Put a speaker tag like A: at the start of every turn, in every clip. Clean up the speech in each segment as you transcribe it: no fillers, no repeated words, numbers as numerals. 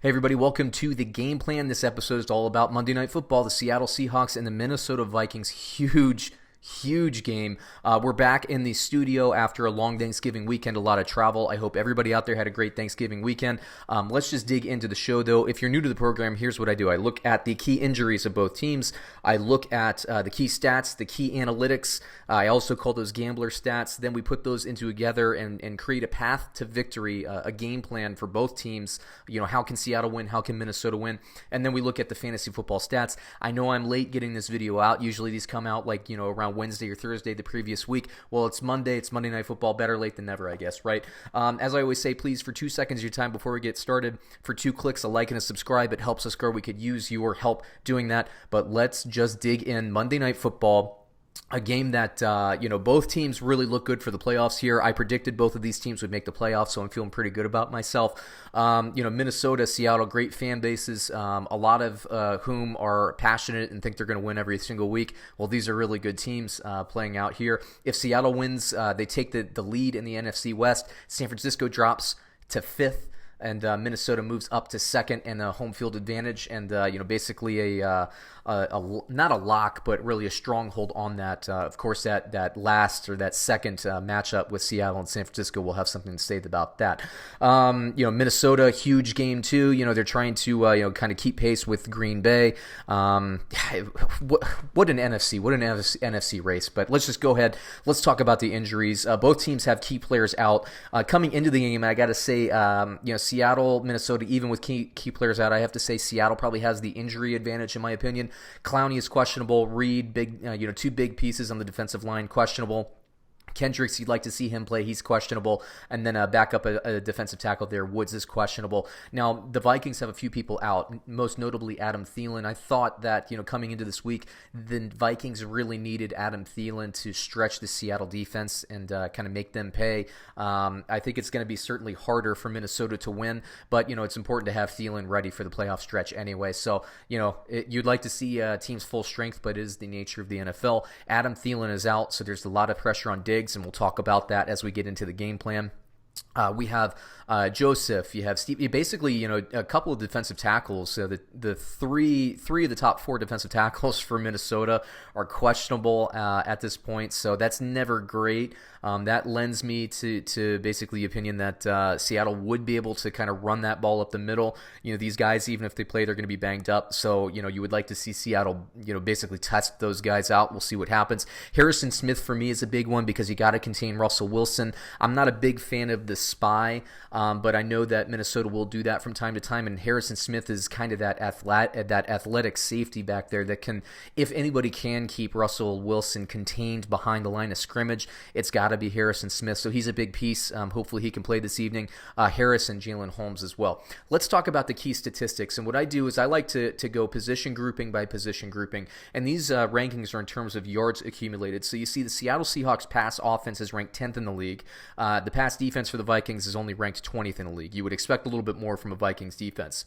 A: Hey everybody, welcome to the game plan. This episode is all about Monday Night Football, the Seattle Seahawks and the Minnesota Vikings. Huge game. We're back in the studio after a long Thanksgiving weekend, a lot of travel. I hope everybody out there had a great Thanksgiving weekend. Let's just dig into the show, though. If you're new to the program, here's what I do. I look at the key injuries of both teams. I look at the key stats, the key analytics. I also call those gambler stats. Then we put those into together and create a path to victory, a game plan for both teams. You know, how can Seattle win? How can Minnesota win? And then we look at the fantasy football stats. I know I'm late getting this video out. Usually these come out like, around Wednesday or Thursday the previous week. Well, it's Monday. It's Monday Night Football. Better late than never, I guess, right? As I always say, please, for 2 seconds of your time before we get started, for 2 clicks, a like and a subscribe. It helps us grow. We could use your help doing that. But let's just dig in. Monday Night Football. A game that, both teams really look good for the playoffs here. I predicted both of these teams would make the playoffs, so I'm feeling pretty good about myself. Minnesota, Seattle, great fan bases, a lot of whom are passionate and think they're going to win every single week. Well, these are really good teams playing out here. If Seattle wins, they take the lead in the NFC West. San Francisco drops to 5th. And Minnesota moves up to 2nd and a home field advantage, and basically a not a lock, but really a stronghold on that. Of course, that last or that second matchup with Seattle and San Francisco, will have something to say about that. Minnesota, huge game too. They're trying to kind of keep pace with Green Bay. What an NFC race. But let's just go ahead. Let's talk about the injuries. Both teams have key players out coming into the game. I got to say, Seattle, Minnesota, even with key players out, I have to say Seattle probably has the injury advantage in my opinion. Clowney is questionable. Reed, big, 2 big pieces on the defensive line, questionable. Kendricks, you'd like to see him play. He's questionable. And then back up a defensive tackle there. Woods is questionable. Now, the Vikings have a few people out, most notably Adam Thielen. I thought that, coming into this week, the Vikings really needed Adam Thielen to stretch the Seattle defense and kind of make them pay. I think it's going to be certainly harder for Minnesota to win, but, it's important to have Thielen ready for the playoff stretch anyway. So, you'd like to see teams full strength, but it is the nature of the NFL. Adam Thielen is out, so there's a lot of pressure on Diggs, and we'll talk about that as we get into the game plan. We have Joseph. You have Steve. Basically, a couple of defensive tackles. So the three of the top 4 defensive tackles for Minnesota are questionable at this point. So that's never great. That lends me to basically the opinion that Seattle would be able to kind of run that ball up the middle. These guys, even if they play, they're going to be banged up. So you would like to see Seattle, basically test those guys out. We'll see what happens. Harrison Smith for me is a big one because you got to contain Russell Wilson. I'm not a big fan of the spy, but I know that Minnesota will do that from time to time, and Harrison Smith is kind of that athletic safety back there that can, if anybody can keep Russell Wilson contained behind the line of scrimmage, it's got to be Harrison Smith. So he's a big piece. Hopefully he can play this evening. Harris and Jalen Holmes as well. Let's talk about the key statistics, and what I do is I like to go position grouping by position grouping, and these rankings are in terms of yards accumulated. So you see the Seattle Seahawks pass offense is ranked 10th in the league. The pass defense for the Vikings is only ranked 20th in the league. You would expect a little bit more from a Vikings defense.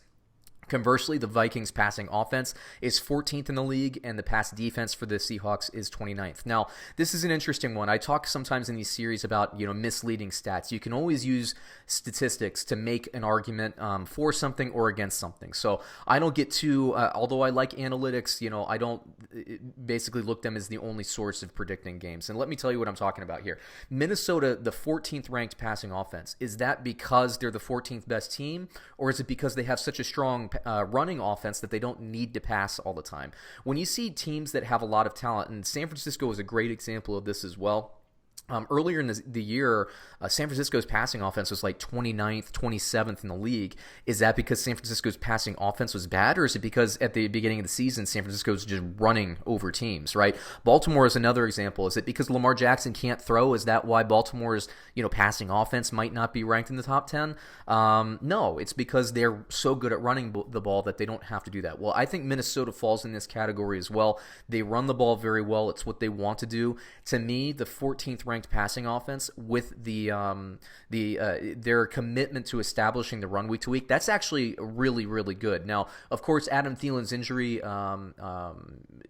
A: Conversely, the Vikings passing offense is 14th in the league, and the pass defense for the Seahawks is 29th. Now, this is an interesting one. I talk sometimes in these series about, misleading stats. You can always use statistics to make an argument for something or against something. So I don't get too, although I like analytics, I don't basically look them as the only source of predicting games. And let me tell you what I'm talking about here. Minnesota, the 14th ranked passing offense. Is that because they're the 14th best team, or is it because they have such a strong running offense that they don't need to pass all the time? When you see teams that have a lot of talent, and San Francisco is a great example of this as well. Earlier in the year, San Francisco's passing offense was like 29th, 27th in the league. Is that because San Francisco's passing offense was bad, or is it because at the beginning of the season, San Francisco's just running over teams, right? Baltimore is another example. Is it because Lamar Jackson can't throw? Is that why Baltimore's passing offense might not be ranked in the top 10? No, it's because they're so good at running the ball that they don't have to do that. Well, I think Minnesota falls in this category as well. They run the ball very well. It's what they want to do. To me, the 14th ranked ranked passing offense with their commitment to establishing the run week to week. That's actually really, really good. Now, of course, Adam Thielen's injury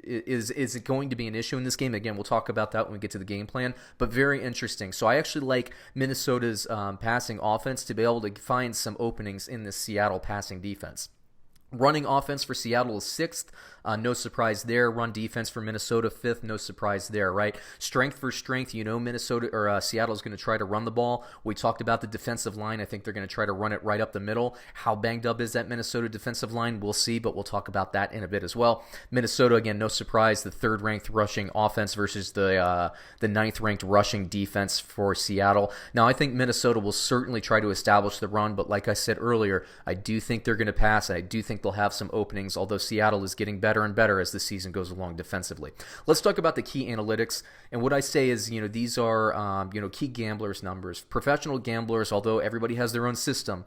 A: is going to be an issue in this game. Again, we'll talk about that when we get to the game plan, but very interesting. So I actually like Minnesota's passing offense to be able to find some openings in the Seattle passing defense. Running offense for Seattle is 6th. No surprise there. Run defense for Minnesota 5th. No surprise there, right? Strength for strength, Minnesota or Seattle is going to try to run the ball. We talked about the defensive line. I think they're going to try to run it right up the middle. How banged up is that Minnesota defensive line? We'll see, but we'll talk about that in a bit as well. Minnesota, again, no surprise, the 3rd-ranked rushing offense versus the 9th-ranked rushing defense for Seattle. Now, I think Minnesota will certainly try to establish the run, but like I said earlier, I do think they're going to pass, and I do think they'll have some openings, although Seattle is getting better and better as the season goes along defensively. Let's talk about the key analytics, and what I say is, these are, key gamblers' numbers. Professional gamblers, although everybody has their own system,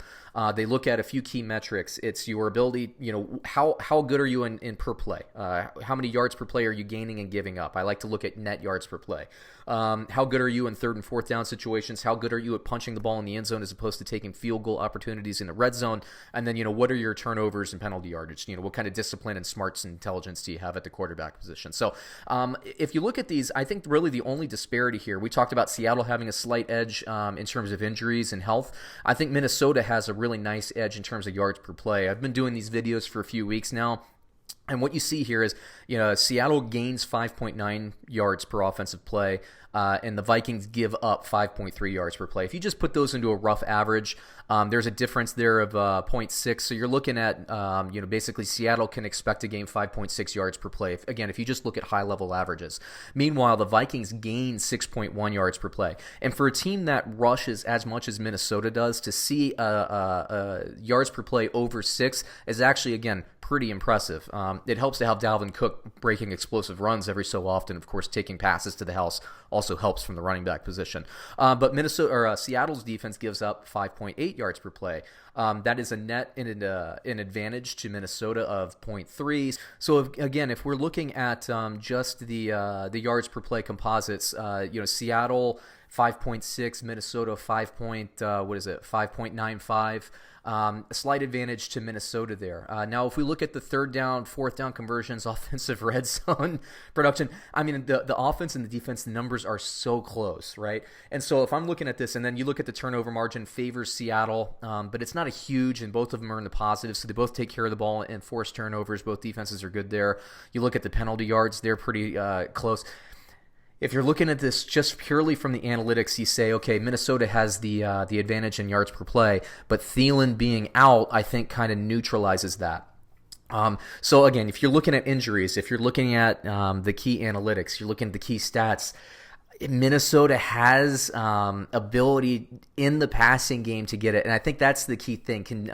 A: they look at a few key metrics. It's your ability, how good are you in per play? How many yards per play are you gaining and giving up? I like to look at net yards per play. How good are you in 3rd and 4th down situations? How good are you at punching the ball in the end zone as opposed to taking field goal opportunities in the red zone? And then, what are your turnovers and penalty yardage? What kind of discipline and smarts and intelligence do you have at the quarterback position? So if you look at these, I think really the only disparity here, we talked about Seattle having a slight edge in terms of injuries and health. I think Minnesota has a really nice edge in terms of yards per play. I've been doing these videos for a few weeks now. And what you see here is, Seattle gains 5.9 yards per offensive play, and the Vikings give up 5.3 yards per play. If you just put those into a rough average, there's a difference there of 0.6. So you're looking at, basically Seattle can expect to gain 5.6 yards per play. If you just look at high-level averages. Meanwhile, the Vikings gain 6.1 yards per play. And for a team that rushes as much as Minnesota does, to see yards per play over 6 is actually, again, pretty impressive. It helps to have Dalvin Cook breaking explosive runs every so often. Of course, taking passes to the house also helps from the running back position. But Seattle's defense gives up 5.8 yards per play. That is a net in an advantage to Minnesota of 0.3. So if we're looking at just the yards per play composites, Seattle 5.6, Minnesota 5.95. A slight advantage to Minnesota there. Now, if we look at the 3rd down, 4th down conversions, offensive red zone production, the offense and the defense, the numbers are so close, right? And so if I'm looking at this, and then you look at the turnover margin, favors Seattle, but it's not a huge, and both of them are in the positive, so they both take care of the ball and force turnovers. Both defenses are good there. You look at the penalty yards, they're pretty close. If you're looking at this just purely from the analytics, you say, okay, Minnesota has the advantage in yards per play, but Thielen being out, I think, kind of neutralizes that. So again, if you're looking at injuries, if you're looking at the key analytics, you're looking at the key stats, Minnesota has ability in the passing game to get it, and I think that's the key thing. Can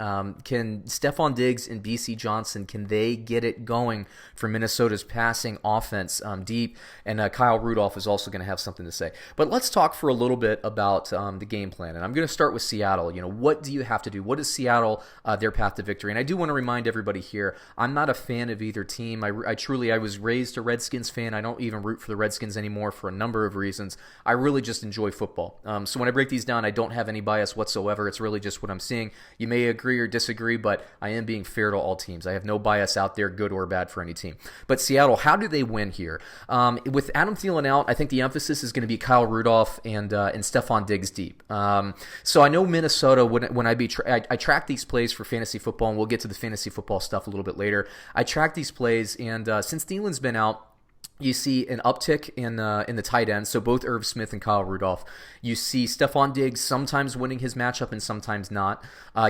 A: Stefon Diggs and Bisi Johnson, can they get it going for Minnesota's passing offense deep? And Kyle Rudolph is also going to have something to say. But let's talk for a little bit about the game plan, and I'm going to start with Seattle. What do you have to do? What is Seattle, their path to victory? And I do want to remind everybody here, I'm not a fan of either team. I was raised a Redskins fan. I don't even root for the Redskins anymore for a number of reasons. I really just enjoy football. So when I break these down, I don't have any bias whatsoever. It's really just what I'm seeing. You may agree or disagree, but I am being fair to all teams. I have no bias out there, good or bad, for any team. But Seattle, how do they win here? With Adam Thielen out, I think the emphasis is going to be Kyle Rudolph and Stefon Diggs deep. So I know Minnesota, when I track these plays for fantasy football, and we'll get to the fantasy football stuff a little bit later. I track these plays, and since Thielen's been out, you see an uptick in the tight ends, so both Irv Smith and Kyle Rudolph. You see Stefon Diggs sometimes winning his matchup and sometimes not.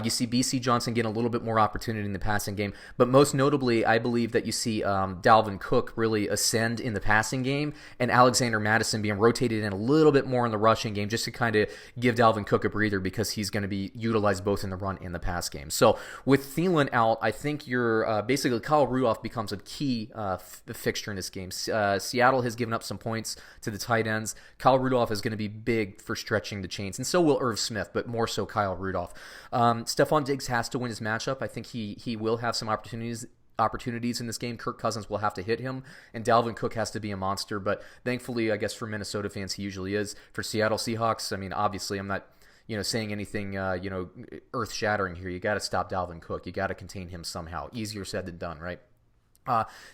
A: You see Bisi Johnson getting a little bit more opportunity in the passing game. But most notably, I believe that you see Dalvin Cook really ascend in the passing game, and Alexander Mattison being rotated in a little bit more in the rushing game, just to kind of give Dalvin Cook a breather, because he's going to be utilized both in the run and the pass game. So with Thielen out, I think you're basically Kyle Rudolph becomes a key fixture in this game. Seattle has given up some points to the tight ends. Kyle Rudolph is going to be big for stretching the chains, and so will Irv Smith, but more so Kyle Rudolph. Stefon Diggs has to win his matchup. I think he will have some opportunities opportunities in this game. Kirk Cousins will have to hit him, and Dalvin Cook has to be a monster. But thankfully, I guess for Minnesota fans, he usually is. For Seattle Seahawks, I mean, obviously, I'm not saying anything earth-shattering here. You got to stop Dalvin Cook. You got to contain him somehow. Easier said than done, right?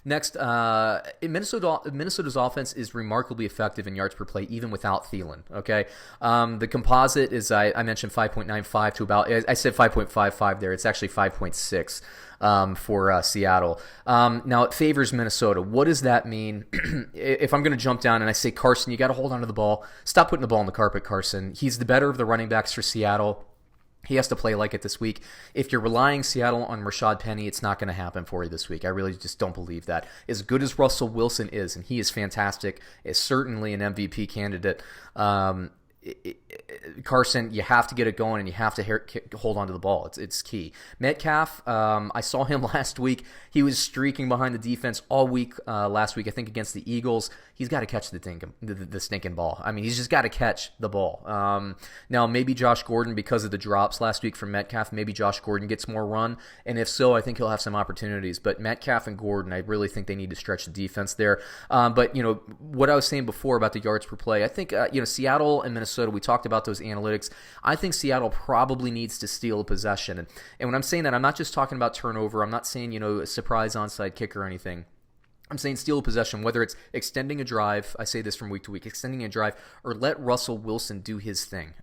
A: Next, Minnesota's offense is remarkably effective in yards per play, even without Thielen. Okay, the composite is I mentioned 5.95 to about. I said 5.55 there. It's actually 5.6 for Seattle. Now it favors Minnesota. What does that mean? If I'm going to jump down and I say Carson, you got to hold on to the ball. Stop putting the ball on the carpet, Carson. He's the better of the running backs for Seattle. He has to play like it this week. If you're relying Seattle on Rashad Penny, it's not going to happen for you this week. I really just don't believe that. As good as Russell Wilson is, and he is fantastic, is certainly an MVP candidate, Carson, you have to get it going, and you have to hold on to the ball. It's key. Metcalf, I saw him last week. He was streaking behind the defense all week last week, I think, against the Eagles. He's got to catch the stinking ball. I mean, he's just got to catch the ball. Now, maybe Josh Gordon, because of the drops last week from Metcalf, maybe Josh Gordon gets more run, and if so, I think he'll have some opportunities. But Metcalf and Gordon, I really think they need to stretch the defense there. But, what I was saying before about the yards per play, I think, Seattle and Minnesota, we talked about those analytics. I think Seattle probably needs to steal a possession. And when I'm saying that, I'm not just talking about turnover. I'm not saying, a surprise onside kick or anything. I'm saying steal a possession, whether it's extending a drive, I say this from week to week, extending a drive, or let Russell Wilson do his thing.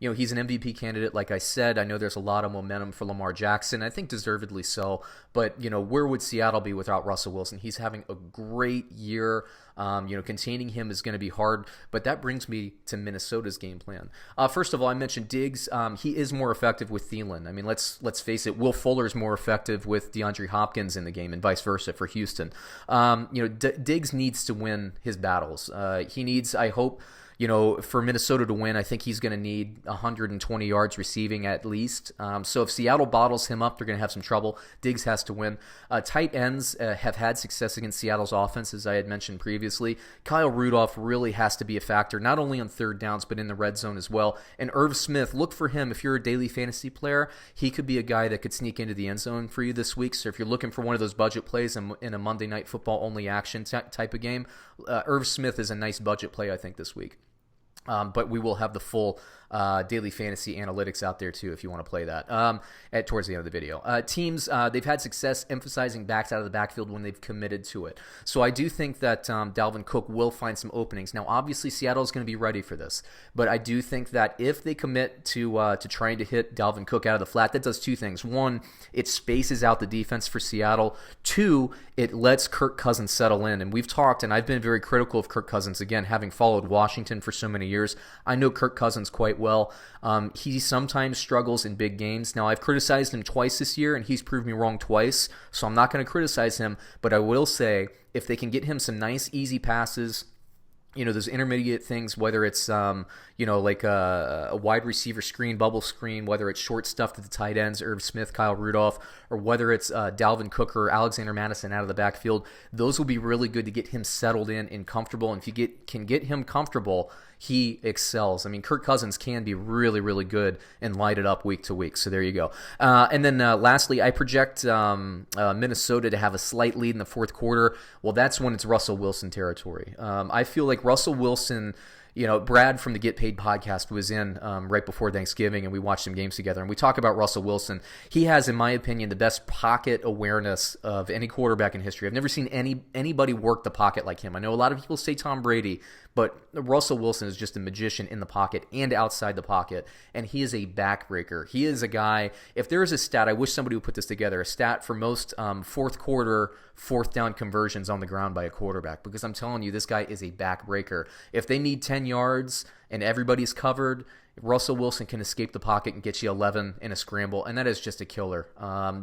A: He's an MVP candidate, like I said. I know there's a lot of momentum for Lamar Jackson, I think deservedly so, but, where would Seattle be without Russell Wilson? He's having a great year. Containing him is going to be hard, but that brings me to Minnesota's game plan. First of all, I mentioned Diggs. He is more effective with Thielen. I mean, let's face it. Will Fuller's more effective with DeAndre Hopkins in the game, and vice versa for Houston. Diggs needs to win his battles. He needs, I hope, for Minnesota to win, I think he's going to need 120 yards receiving at least. So if Seattle bottles him up, they're going to have some trouble. Diggs has to win. Tight ends have had success against Seattle's offense, as I had mentioned previously. Kyle Rudolph really has to be a factor, not only on third downs, but in the red zone as well. And Irv Smith, look for him. If you're a daily fantasy player, he could be a guy that could sneak into the end zone for you this week. So if you're looking for one of those budget plays in a Monday Night Football only action type of game, Irv Smith is a nice budget play, I think, this week. But we will have the full daily fantasy analytics out there too if you want to play that towards the end of the video. Teams, they've had success emphasizing backs out of the backfield when they've committed to it. So I do think that Dalvin Cook will find some openings. Now, obviously, Seattle's going to be ready for this, but I do think that if they commit to trying to hit Dalvin Cook out of the flat, that does two things. One, it spaces out the defense for Seattle. Two, it lets Kirk Cousins settle in. And we've talked, and I've been very critical of Kirk Cousins, again, having followed Washington for so many years. I know Kirk Cousins quite well. He sometimes struggles in big games. Now, I've criticized him twice this year, and he's proved me wrong twice, so I'm not going to criticize him, but I will say if they can get him some nice, easy passes, those intermediate things, whether it's, like a wide receiver screen, bubble screen, whether it's short stuff to the tight ends, Irv Smith, Kyle Rudolph, or whether it's Dalvin Cook or Alexander Madison out of the backfield, those will be really good to get him settled in and comfortable. And if you can get him comfortable, he excels. I mean, Kirk Cousins can be really, really good and light it up week to week. So there you go. And then lastly, I project Minnesota to have a slight lead in the fourth quarter. Well, that's when it's Russell Wilson territory. I feel like Russell Wilson, Brad from the Get Paid podcast was in right before Thanksgiving, and we watched some games together, and we talk about Russell Wilson. He has, in my opinion, the best pocket awareness of any quarterback in history. I've never seen anybody work the pocket like him. I know a lot of people say Tom Brady, but Russell Wilson is just a magician in the pocket and outside the pocket, and he is a backbreaker. He is a guy, if there is a stat, I wish somebody would put this together, a stat for most fourth quarter, fourth down conversions on the ground by a quarterback, because I'm telling you, this guy is a backbreaker. If they need 10 yards and everybody's covered, Russell Wilson can escape the pocket and get you 11 in a scramble, and that is just a killer.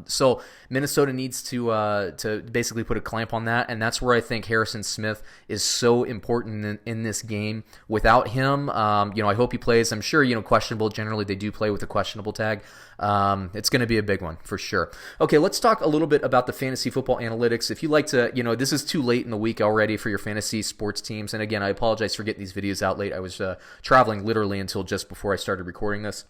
A: So Minnesota needs to basically put a clamp on that, and that's where I think Harrison Smith is so important in this game. Without him, I hope he plays. I'm sure, questionable. Generally, they do play with a questionable tag. It's going to be a big one for sure. Okay, let's talk a little bit about the fantasy football analytics. If you like to, this is too late in the week already for your fantasy sports teams, and again, I apologize for getting these videos out late. I was traveling literally until just before I started recording this.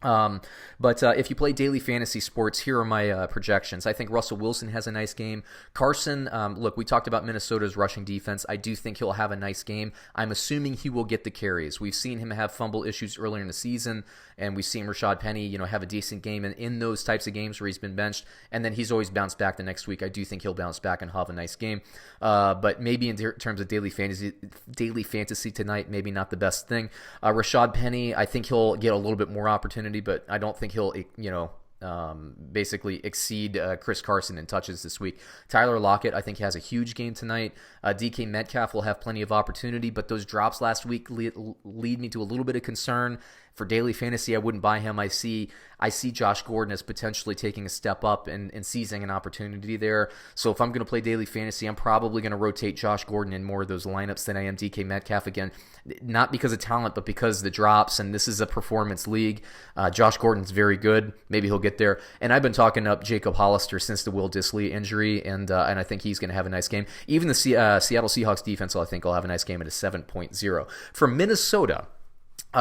A: But if you play daily fantasy sports, here are my projections. I think Russell Wilson has a nice game. Carson, look, we talked about Minnesota's rushing defense. I do think he'll have a nice game. I'm assuming he will get the carries. We've seen him have fumble issues earlier in the season, and we've seen Rashad Penny, have a decent game in those types of games where he's been benched, and then he's always bounced back the next week. I do think he'll bounce back and have a nice game. But maybe in terms of daily fantasy tonight, maybe not the best thing. Rashad Penny, I think he'll get a little bit more opportunity, but I don't think he'll, basically exceed Chris Carson in touches this week. Tyler Lockett, I think, has a huge game tonight. DK Metcalf will have plenty of opportunity, but those drops last week lead me to a little bit of concern. For daily fantasy, I wouldn't buy him. I see Josh Gordon as potentially taking a step up and seizing an opportunity there. So if I'm going to play daily fantasy, I'm probably going to rotate Josh Gordon in more of those lineups than I am DK Metcalf again. Not because of talent, but because of the drops, and this is a performance league. Josh Gordon's very good. Maybe he'll get there. And I've been talking up Jacob Hollister since the Will Dissly injury, and I think he's going to have a nice game. Even the Seattle Seahawks defense, I think, will have a nice game at a 7.0. For Minnesota,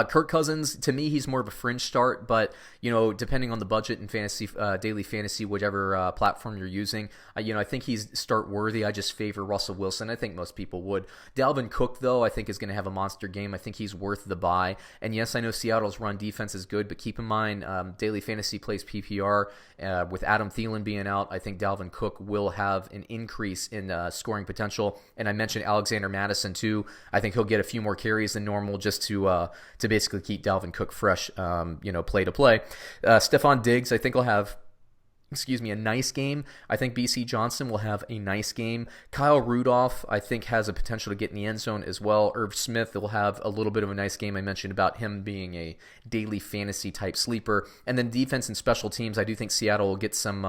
A: Kirk Cousins, to me, he's more of a fringe start, but depending on the budget and daily fantasy, whichever platform you're using, I think he's start worthy. I just favor Russell Wilson. I think most people would. Dalvin Cook, though, I think is going to have a monster game. I think he's worth the buy. And yes, I know Seattle's run defense is good, but keep in mind, daily fantasy plays PPR. With Adam Thielen being out, I think Dalvin Cook will have an increase in scoring potential. And I mentioned Alexander Mattison too. I think he'll get a few more carries than normal just to basically keep Dalvin Cook fresh, play to play. Stefon Diggs, I think, will have a nice game. I think Bisi Johnson will have a nice game. Kyle Rudolph, I think, has a potential to get in the end zone as well. Irv Smith will have a little bit of a nice game. I mentioned about him being a daily fantasy type sleeper. And then defense and special teams, I do think Seattle will get some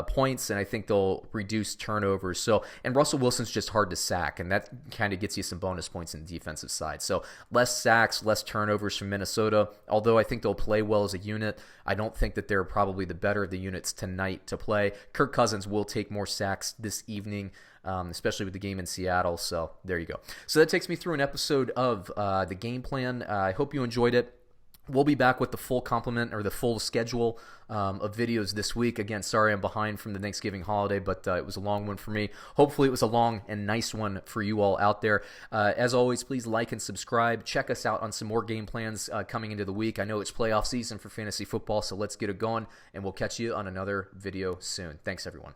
A: points, and I think they'll reduce turnovers. And Russell Wilson's just hard to sack, and that kind of gets you some bonus points in the defensive side. So less sacks, less turnovers from Minnesota. Although I think they'll play well as a unit, I don't think that they're probably the better of the units tonight to play. Kirk Cousins will take more sacks this evening, especially with the game in Seattle. So there you go. So that takes me through an episode of the game plan. I hope you enjoyed it. We'll be back with the full complement or the full schedule of videos this week. Again, sorry I'm behind from the Thanksgiving holiday, but it was a long one for me. Hopefully it was a long and nice one for you all out there. As always, please like and subscribe. Check us out on some more game plans coming into the week. I know it's playoff season for fantasy football, so let's get it going, and we'll catch you on another video soon. Thanks, everyone.